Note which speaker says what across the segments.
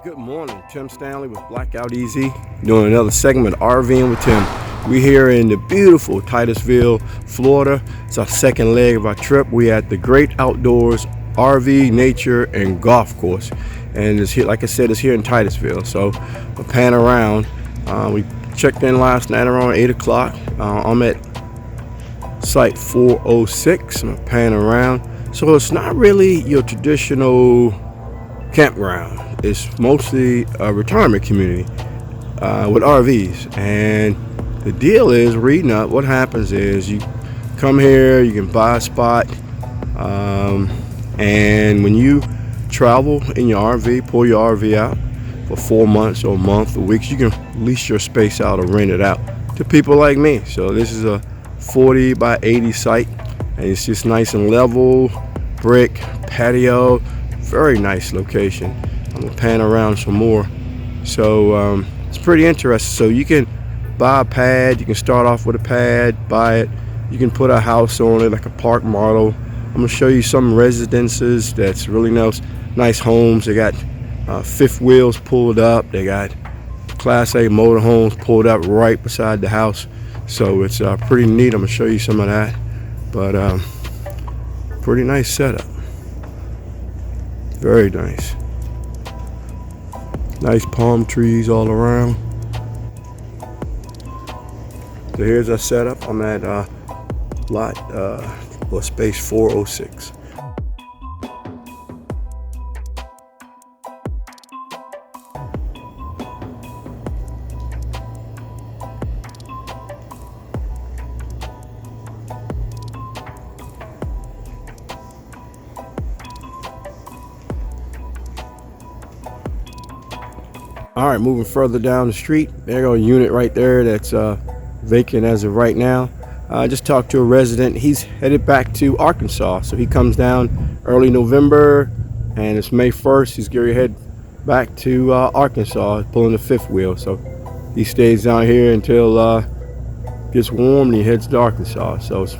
Speaker 1: Good morning, Tim Stanley with Blackout Easy, doing another segment of RVing with Tim. We're here in the beautiful Titusville, Florida. It's our second leg of our trip. We're at the Great Outdoors RV, Nature, and Golf Course. And it's here, like I said, it's here in Titusville. So we'll pan around. We checked in last night around 8 o'clock. I'm at site 406. I'm pan around. So it's not really your traditional campground. It's mostly a retirement community with RVs, and the deal is, reading up, what happens is you come here, you can buy a spot, and when you travel in your RV, pull your RV out for 4 months or a month or weeks, you can lease your space out or rent it out to people like me. So this is a 40 by 80 site, and it's just nice and level, brick, patio, very nice location. I'm gonna pan around some more. So it's pretty interesting. So you can buy a pad. You can start off with a pad, buy it. You can put a house on it, like a park model. I'm gonna show you some residences that's really nice homes. They got fifth wheels pulled up. They got Class A motorhomes pulled up right beside the house. So it's pretty neat. I'm gonna show you some of that. But pretty nice setup. Very nice. Nice palm trees all around. So here's our setup on that lot or space 406. All right, moving further down the street, there go a unit right there that's vacant as of right now. I just talked to a resident. He's headed back to Arkansas, so he comes down early November, and it's May 1st. He's going to head back to Arkansas, pulling the fifth wheel. So he stays down here until it gets warm, and he heads to Arkansas. So it's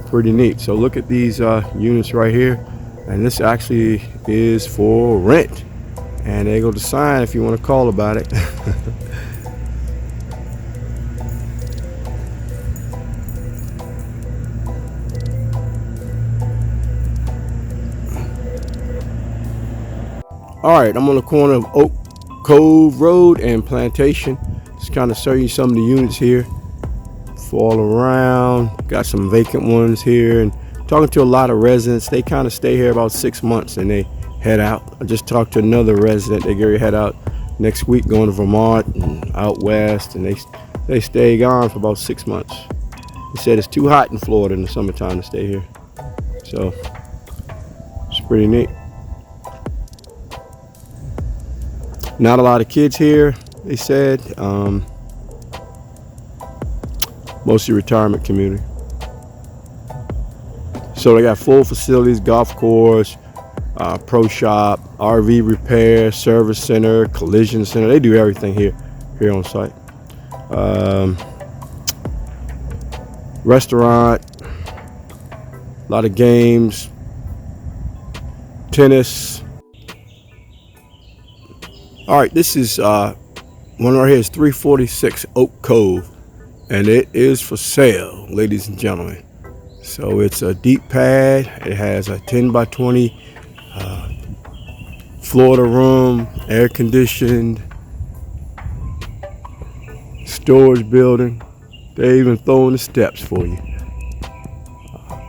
Speaker 1: pretty neat. So look at these units right here, and this actually is for rent. And there go the sign if you want to call about it. All right, I'm on the corner of Oak Cove Road and Plantation. Just kind of show you some of the units here. All around. Got some vacant ones here. And talking to a lot of residents. They kind of stay here about 6 months and they head out. I just talked to another resident. They get head out next week, going to Vermont and out west, and they stay gone for about 6 months. They said it's too hot in Florida in the summertime to stay here, so it's pretty neat. Not a lot of kids here, they said. Mostly retirement community. So they got full facilities, golf course, pro shop, RV repair, service center, collision center. They do everything here on site. Restaurant, a lot of games, tennis. All right, this is one right here is 346 Oak Cove, and it is for sale, ladies and gentlemen. So it's a deep pad. It has a 10 by 20 Florida room, air conditioned, storage building. They even throwing the steps for you.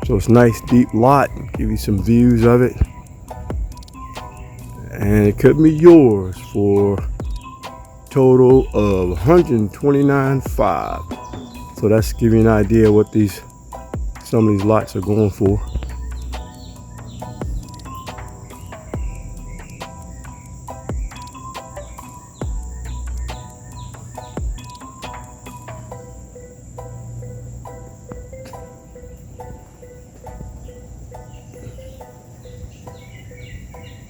Speaker 1: So it's a nice deep lot. Give you some views of it, and it could be yours for a total of $129,500. So that's give you an idea what some of these lots are going for.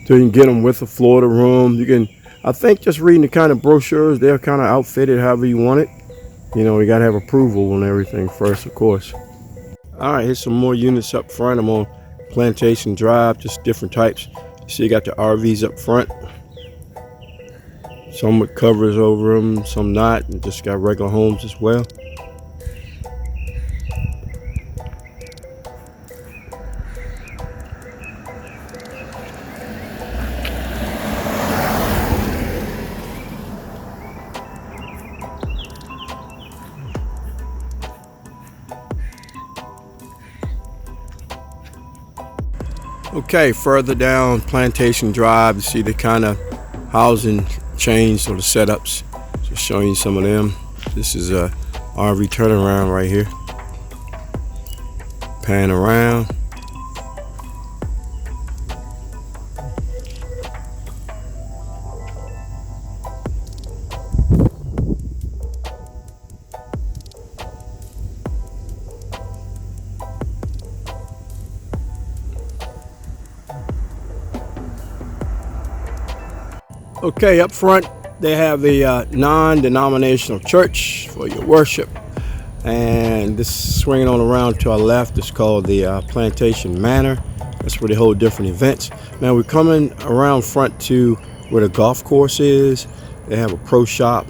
Speaker 1: So you can get them with a Florida room. You can, I think, just reading the kind of brochures, they're kind of outfitted however you want it. You know, you got to have approval on everything first, of course. All right, here's some more units up front. I'm on Plantation Drive, just different types. So you got the RVs up front. Some with covers over them, some not, and just got regular homes as well. Okay, further down Plantation Drive, you see the kind of housing change or the setups. Just showing you some of them. This is a RV turnaround right here. Pan around. Okay, up front they have a non-denominational church for your worship, and this swinging on around to our left is called the Plantation Manor. That's where they hold different events. Now we're coming around front to where the golf course is. They have a pro shop,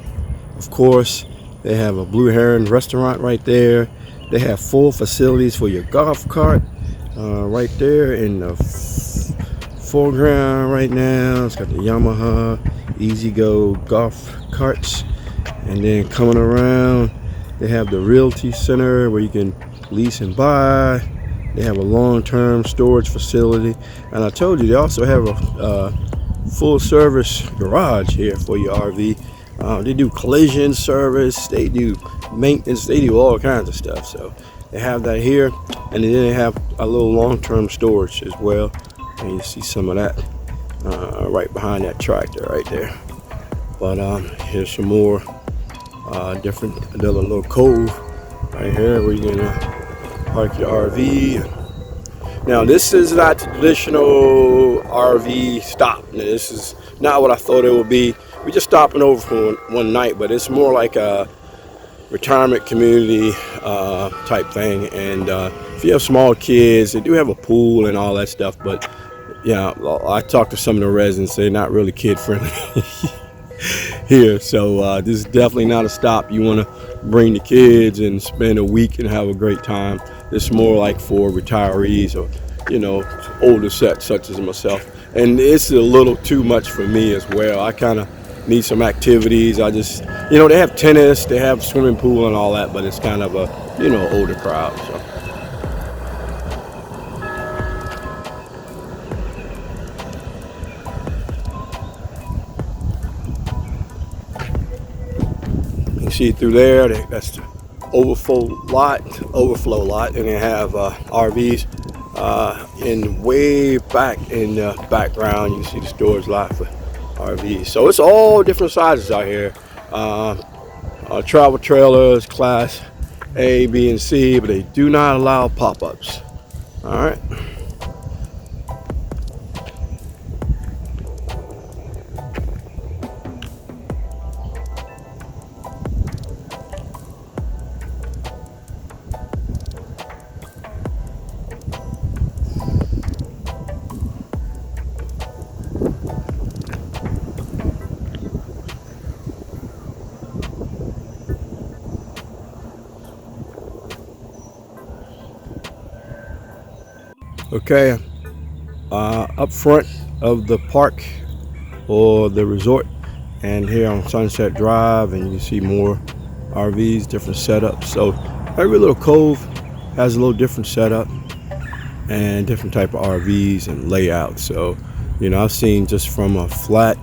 Speaker 1: of course. They have a Blue Heron restaurant right there. They have full facilities for your golf cart right there in the foreground right now. It's got the Yamaha Easy Go golf carts, and then coming around they have the Realty Center where you can lease and buy. They have a long-term storage facility, and I told you they also have a full service garage here for your RV. They do collision service, they do maintenance, they do all kinds of stuff. So they have that here, and then they have a little long-term storage as well. And you see some of that right behind that tractor right there. But here's some more different, another little cove right here where you're gonna park your RV. Now this is not the traditional RV stop. Now, this is not what I thought it would be. We're just stopping over for one night, but it's more like a retirement community type thing. And if you have small kids, they do have a pool and all that stuff, but yeah, I talked to some of the residents. They're not really kid friendly here. So this is definitely not a stop. You want to bring the kids and spend a week and have a great time. This is more like for retirees or, you know, older sets such as myself. And it's a little too much for me as well. I kind of need some activities. I just, you know, they have tennis, they have swimming pool and all that, but it's kind of a, you know, older crowd. So. See through there, that's the overflow lot, and they have RVs in way back in the background. You can see the storage lot for RVs. So it's all different sizes out here. Travel trailers, class A, B, and C, but they do not allow pop-ups. All right. Okay, up front of the park or the resort, and here on Sunset Drive, and you see more RVs, different setups. So every little cove has a little different setup and different type of RVs and layout. So, you know, I've seen just from a flat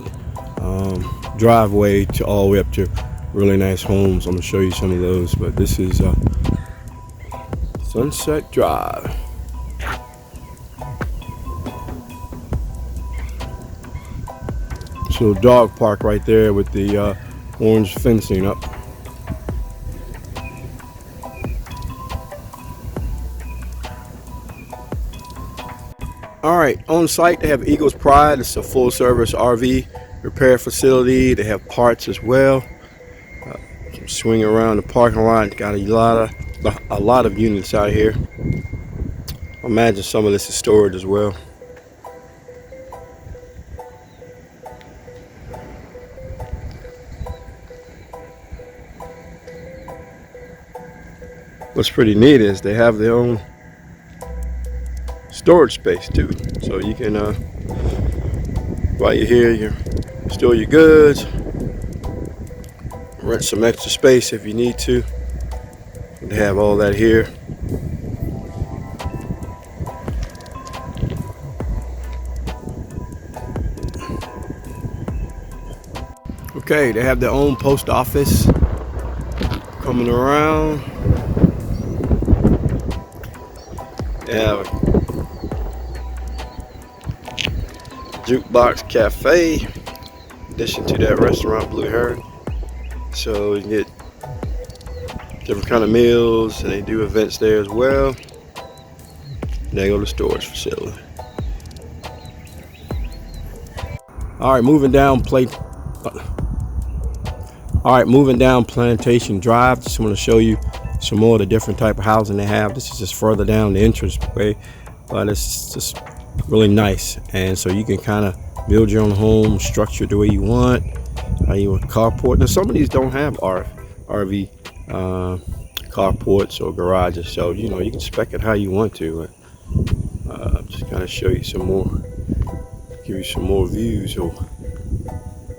Speaker 1: driveway to all the way up to really nice homes. I'm gonna show you some of those, but this is Sunset Drive. So dog park right there with the orange fencing up. All right, on site they have Eagles Pride. It's a full service RV repair facility. They have parts as well. Swing around the parking lot. Got a lot of units out here. I imagine some of this is storage as well. what's pretty neat is they have their own storage space too. So you can, while you're here, you store your goods, rent some extra space if you need to. They have all that here. Okay, they have their own post office coming around. They have a jukebox cafe, in addition to that restaurant Blue Heron. So you can get different kind of meals, and they do events there as well. And they go to storage facility. All right, moving down Plantation Drive. Just want to show you some more of the different type of housing they have. This is just further down the entrance way, but it's just really nice. And so you can kind of build your own home, structure it the way you want. How you want carport. Now some of these don't have RV carports or garages, so you know you can spec it how you want to. Just kind of show you some more, give you some more views of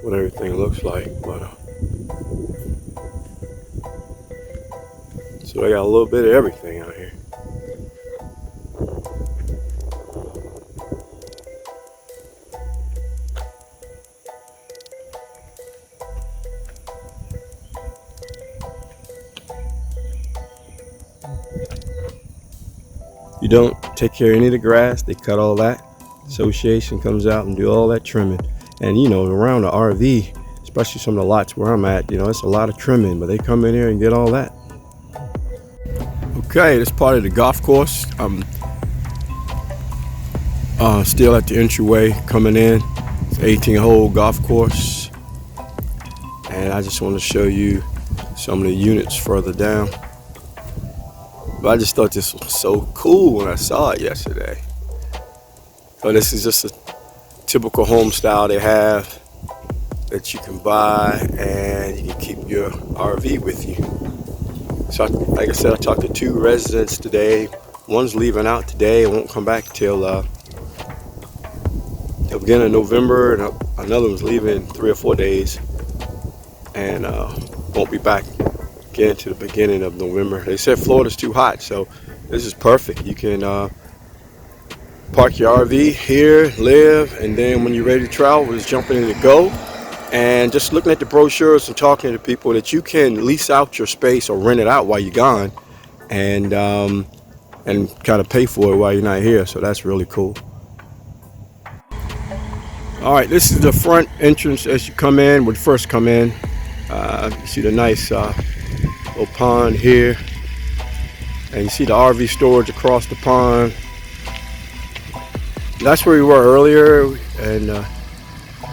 Speaker 1: what everything looks like. But so I got a little bit of everything out here. You don't take care of any of the grass. They cut all that. Association comes out and do all that trimming. And you know, around the RV, especially some of the lots where I'm at, you know, it's a lot of trimming, but they come in here and get all that. Okay, this part of the golf course. I'm still at the entryway coming in. It's an 18-hole golf course. And I just want to show you some of the units further down. But I just thought this was so cool when I saw it yesterday. So this is just a typical home style they have that you can buy, and you can keep your RV with you. So like I said, I talked to 2 residents today. One's leaving out today and won't come back till the beginning of November, and another one's leaving 3 or 4 days and won't be back again to the beginning of November. They said Florida's too hot, so this is perfect. You can park your RV here, live, and then when you're ready to travel, just jump in and go. And just looking at the brochures and talking to people that you can lease out your space or rent it out while you're gone, and kind of pay for it while you're not here. So that's really cool. All right, this is the front entrance as you come in. When you first come in, you see the nice little pond here, and you see the RV storage across the pond. That's where we were earlier, and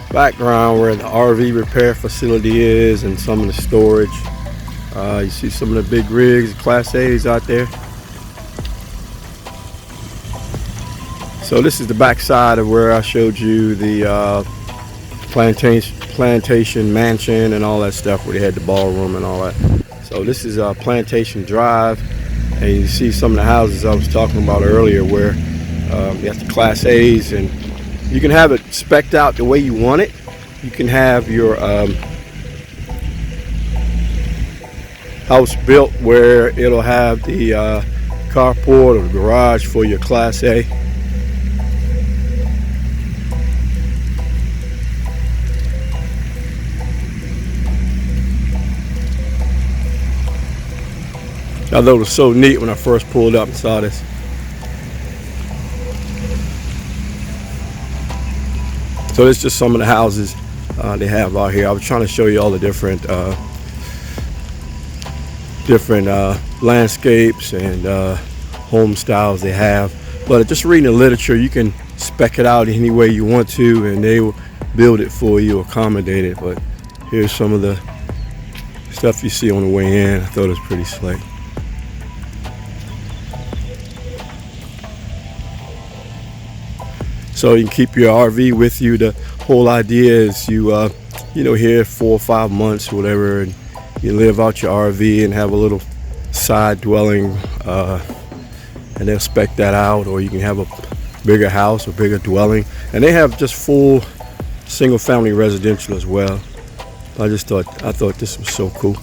Speaker 1: background where the RV repair facility is and some of the storage. You see some of the big rigs, Class A's out there. So this is the back side of where I showed you the plantation mansion and all that stuff, where they had the ballroom and all that. So this is Plantation Drive, and you see some of the houses I was talking about earlier where you have the Class A's, and you can have it spec'd out the way you want it. You can have your house built where it'll have the carport or the garage for your Class A. I thought it was so neat when I first pulled up and saw this. So it's just some of the houses they have out here. I was trying to show you all the different landscapes and home styles they have. But just reading the literature, you can spec it out any way you want to, and they will build it for you, accommodate it. But here's some of the stuff you see on the way in. I thought it was pretty slick. So you can keep your RV with you. The whole idea is you here 4 or 5 months or whatever, and you live out your RV and have a little side dwelling, and they'll spec that out, or you can have a bigger house or bigger dwelling, and they have just full single family residential as well. I thought this was so cool.